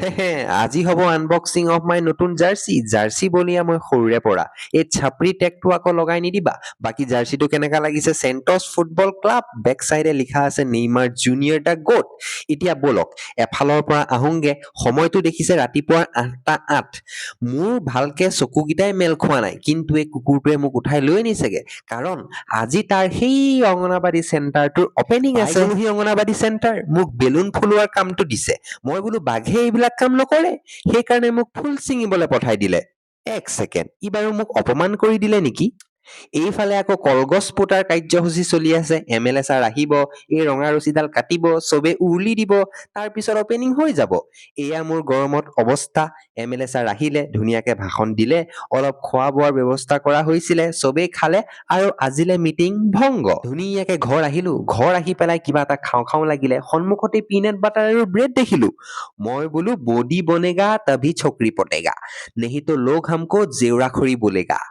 হেহে, আজি হ'ব unboxing of my নতুন জাৰ্চি বলিয়া মই সৰুৰে পৰা। এই চাপৰি টেগটো আকৌ লগাই নিদিবা। বাকী জাৰ্চিটো কেনেকা লাগিছে? চেণ্টছ ফুটবল ক্লাব, বেক চাইডে লিখা আছে নেইমাৰ জুনিয়ৰ দ্য গোট। এতিয়া বলক এফালৰ পৰা আহোংগে। সময়টো দেখিছে ৰাতিপুৱাৰ 8:08। মোৰ ভালকে চকুকেইটাই মেল খোৱা নাই, কিন্তু এই কুকুৰটোৱে মোক উঠাই লৈ আনিছেগে। কাৰণ আজি তাৰ সেই অংগনাবাদী চেণ্টাৰটোৰ অপেনিং আছে। পাই অংগনাবাদী চেণ্টাৰ মোক বেলুন ফুলোৱাৰ কামটো দিছে। মই বোলো বাঘে এইবিলাক কাম নকৰে, সেইকাৰণে মোক ফুল ছিঙিবলৈ পঠাই দিলে। এক ছেকেণ্ড, ই বাৰু মোক অপমান কৰি দিলে নেকি? এইফালে আকৌ কলগছ পোতাৰ কাৰ্যসূচী চলি আছে। MLA ছাৰ আহিব, এই ৰঙা ৰছীডাল কাটিব, চবে উৰুলি দিব, তাৰ পিছত অপেনিং হৈ যাব। এয়া মোৰ গৰমত অৱস্থা। MLA ছাৰ আহিলে, ধুনীয়াকে ভাষণ দিলে, অলপ খোৱা বোৱাৰ ব্যৱস্থা কৰা হৈছিলে, চবেই খালে আৰু আজিলে মিটিং ভংগ। ধুনীয়াকে ঘৰ আহিলো, ঘৰ আহি পেলাই কিবা এটা খাওঁ খাওঁ লাগিলে, সন্মুখতে পিনাট বাটাৰ আৰু ব্ৰেড দেখিলো। মই বোলো বডি বনেগা তভি চকৰি পটেগা, নেহি তো লোগ হামকো জেউৰা খৰি বোলেগা।